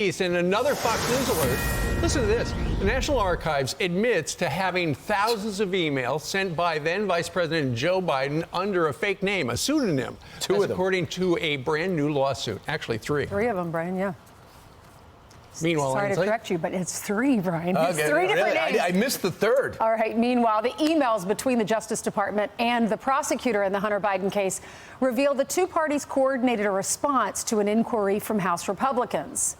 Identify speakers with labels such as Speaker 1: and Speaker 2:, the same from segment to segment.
Speaker 1: In another Fox News alert, listen to this. The National Archives admits to having thousands of emails sent by then Vice President Joe Biden under a fake name, a pseudonym.
Speaker 2: Two of them.
Speaker 1: According to a brand new lawsuit. Actually, three.
Speaker 3: Three of them, Brian, yeah.
Speaker 1: Meanwhile,
Speaker 3: sorry to correct you, but it's three, Brian. It's
Speaker 2: Okay,
Speaker 3: three different names.
Speaker 2: I missed the third.
Speaker 3: All right. Meanwhile, the emails between the Justice Department and the prosecutor in the Hunter Biden case revealed the two parties coordinated a response to an inquiry from House Republicans.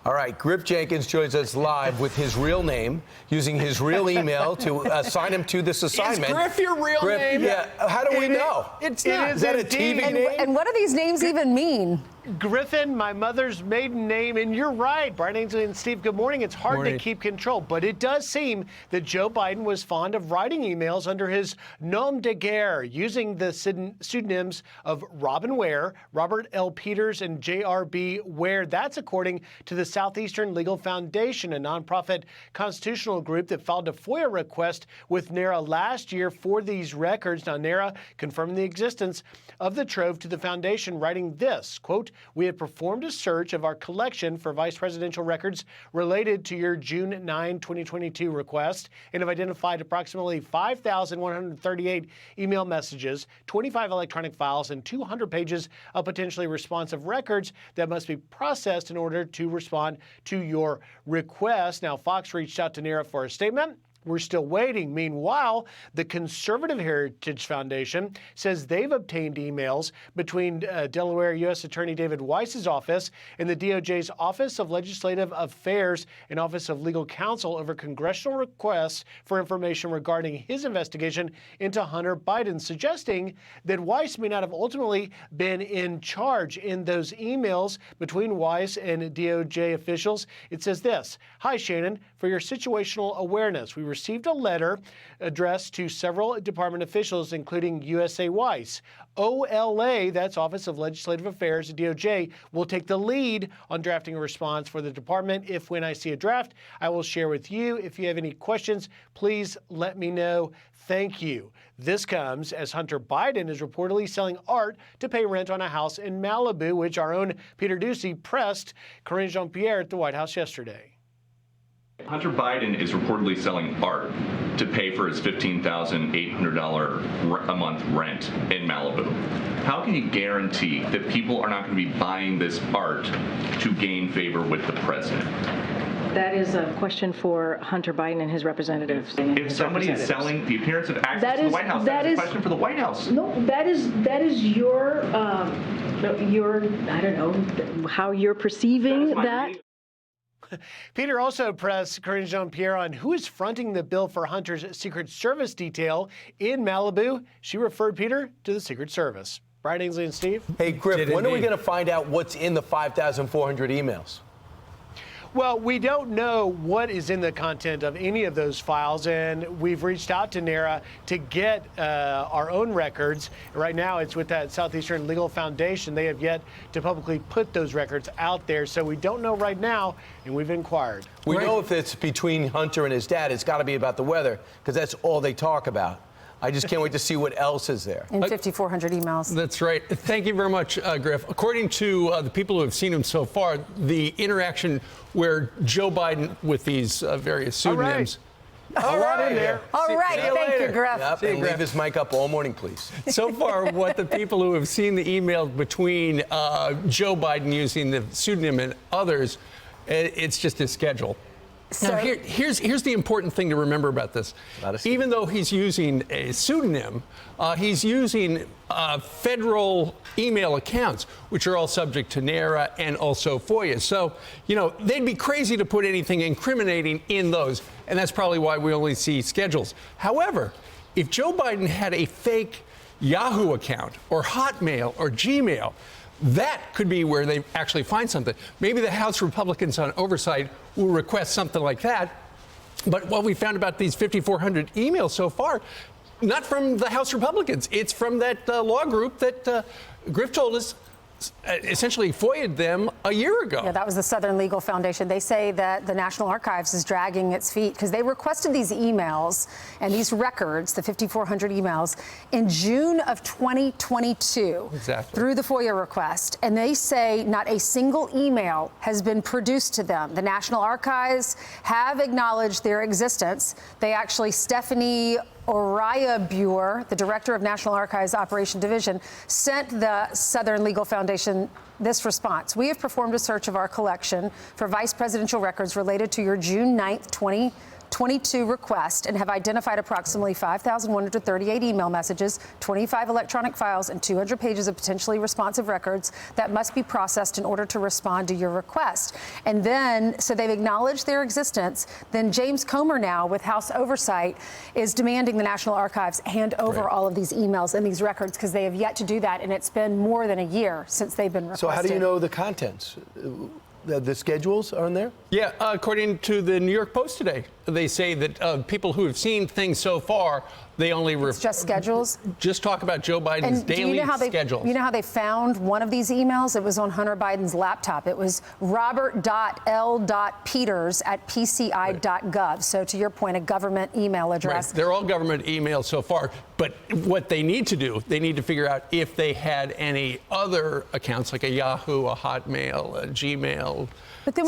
Speaker 2: All right, Griff Jenkins joins us live with his real name, using his real email to assign him to this assignment.
Speaker 1: Is Griff your real name?
Speaker 2: Yeah. How do we know?
Speaker 1: It's not.
Speaker 2: Is that a TV name?
Speaker 3: And what do these names even mean?
Speaker 4: Griffin, my mother's maiden name, and you're right, Brian Ainsley and Steve, good morning. It's hard to keep control, but it does seem that Joe Biden was fond of writing emails under his nom de guerre, using the pseudonyms of Robin Ware, Robert L. Peters, and J.R.B. Ware. That's according to the Southeastern Legal Foundation, a nonprofit constitutional group that filed a FOIA request with NARA last year for these records. Now, NARA confirming the existence of the trove to the foundation, writing this, quote, "We have performed a search of our collection for vice presidential records related to your June 9, 2022 request and have identified approximately 5,138 email messages, 25 electronic files, and 200 pages of potentially responsive records that must be processed in order to respond to your request." Now, Fox reached out to NARA for a statement. We're still waiting. Meanwhile, the Conservative Heritage Foundation says they've obtained emails between Delaware U.S. Attorney David Weiss's office and the DOJ's Office of Legislative Affairs and Office of Legal Counsel over congressional requests for information regarding his investigation into Hunter Biden, suggesting that Weiss may not have ultimately been in charge. In those emails between Weiss and DOJ officials, it says this: "Hi, Shannon. For your situational awareness, we received a letter addressed to several department officials, including USA Weiss. OLA, that's Office of Legislative Affairs, DOJ, will take the lead on drafting a response for the department. If when I see a draft, I will share with you. If you have any questions, please let me know. Thank you." This comes as Hunter Biden is reportedly selling art to pay rent on a house in Malibu, which our own Peter Doocy pressed Karine Jean-Pierre at the White House yesterday.
Speaker 5: Hunter Biden is reportedly selling art to pay for his $15,800 a month rent in Malibu. How can you guarantee that people are not going to be buying this art to gain favor with the president?
Speaker 6: That is a question for Hunter Biden and his representatives.
Speaker 5: If somebody is selling the appearance of access to the White House, that is a question for the White House.
Speaker 6: No, that is your I don't know how you're perceiving that.
Speaker 4: Peter also pressed Karine Jean-Pierre on who is fronting the bill for Hunter's Secret Service detail in Malibu. She referred Peter to the Secret Service. Brian Ainsley and Steve.
Speaker 2: Hey, Griff, when are we going to find out what's in the 5,400 emails?
Speaker 4: Well, we don't know what is in the content of any of those files, and we've reached out to NARA to get our own records. Right now, it's with that Southeastern Legal Foundation. They have yet to publicly put those records out there, so we don't know right now, and we've inquired.
Speaker 2: We know if it's between Hunter and his dad, it's got to be about the weather, because that's all they talk about. I just can't wait to see what else is there.
Speaker 3: In 5,400 emails.
Speaker 1: That's right. Thank you very much, Griff. According to the people who have seen him so far, the interaction where Joe Biden with these various pseudonyms.
Speaker 4: All right. In there.
Speaker 3: All right. Thank you, Griff.
Speaker 2: Yep, and leave his mic up all morning, please.
Speaker 1: So far, what the people who have seen the email between Joe Biden using the pseudonym and others, it's just his schedule.
Speaker 3: So,
Speaker 1: now, here's the important thing to remember about this. Even though he's using a pseudonym, he's using federal email accounts, which are all subject to NARA and also FOIA. So, you know, they'd be crazy to put anything incriminating in those, and that's probably why we only see schedules. However, if Joe Biden had a fake Yahoo account or Hotmail or Gmail, that could be where they actually find something. Maybe the House Republicans on oversight will request something like that. But what we found about these 5,400 emails so far, not from the House Republicans. It's from that law group that Griff told us essentially FOIA'd them a year ago.
Speaker 3: Yeah, that was the Southern Legal Foundation. They say that the National Archives is dragging its feet because they requested these emails and these records, the 5,400 emails, in June of 2022 through the FOIA request. And they say not a single email has been produced to them. The National Archives have acknowledged their existence. They actually, Stephanie Oraya-Buer, the director of National Archives Operation Division, sent the Southern Legal Foundation this response. We have performed a search of our collection for vice presidential records related to your June 9th, 2022 request and have identified approximately 5,138 email messages, 25 electronic files, and 200 pages of potentially responsive records that must be processed in order to respond to your request. And then, so they've acknowledged their existence. Then James Comer now, with House oversight, is demanding the National Archives hand over all of these emails and these records because they have yet to do that, and it's been more than a year since they've been requested.
Speaker 2: So how do you know the contents? The schedules are in there?
Speaker 1: Yeah, according to the New York Post today, they say that people who have seen things so far, they only
Speaker 3: just schedules.
Speaker 1: Just talk about Joe Biden's daily schedules.
Speaker 3: You know how they found one of these emails? It was on Hunter Biden's laptop. It was robert.l.peters@pci.gov. So to your point, a government email address.
Speaker 1: Right. They're all government emails so far. But what they need to do, they need to figure out if they had any other accounts like a Yahoo, a Hotmail, a Gmail.
Speaker 3: But then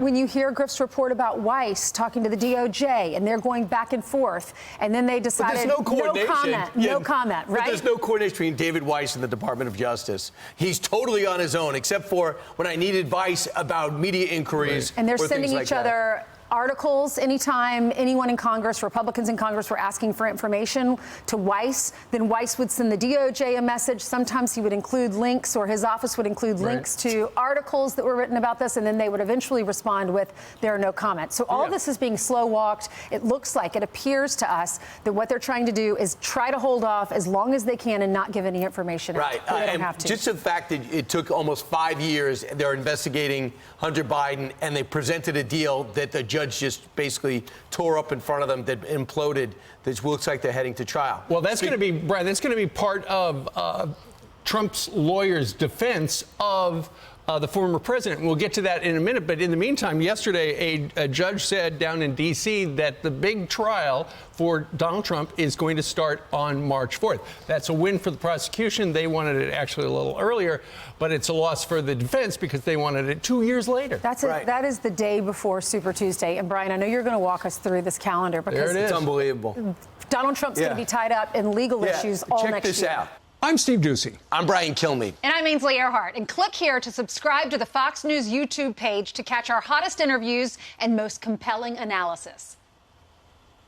Speaker 3: when you hear Griff's report about Weiss talking to the DOJ and they're going back and forth, and then they decided
Speaker 2: no comment,
Speaker 3: no comment, right?
Speaker 2: But there's no coordination between David Weiss and the Department of Justice. He's totally on his own, except for when I need advice about media inquiries.
Speaker 3: And they're sending each other articles anytime anyone in Congress, Republicans in Congress, were asking for information to Weiss. Then Weiss would send the DOJ a message. Sometimes he would include links, or his office would include links to articles that were written about this, and then they would eventually respond with, there are no comments. So all this is being slow walked. It looks like, it appears to us that what they're trying to do is try to hold off as long as they can and not give any information out.
Speaker 2: Right.
Speaker 3: They don't have to.
Speaker 2: Just the fact that it took almost 5 years, they're investigating Hunter Biden, and they presented a deal that the judge just basically tore up in front of them, that imploded, that looks like they're heading to trial.
Speaker 1: Well, that's going to be, Brian, that's going to be part of Trump's lawyer's defense of the former president. We'll get to that in a minute. But in the meantime, yesterday, a judge said down in D.C. that the big trial for Donald Trump is going to start on March 4th. That's a win for the prosecution. They wanted it actually a little earlier, but it's a loss for the defense because they wanted it 2 years later.
Speaker 3: That's it. That is the day before Super Tuesday. And Brian, I know you're going to walk us through this calendar because
Speaker 2: there it is. It's unbelievable.
Speaker 3: Donald Trump's going to be tied up in legal issues all
Speaker 2: Check
Speaker 3: next year.
Speaker 2: this out.
Speaker 1: I'm Steve Ducey.
Speaker 2: I'm Brian Kilmeade.
Speaker 7: And I'm Ainsley Earhart. And click here to subscribe to the Fox News YouTube page to catch our hottest interviews and most compelling analysis.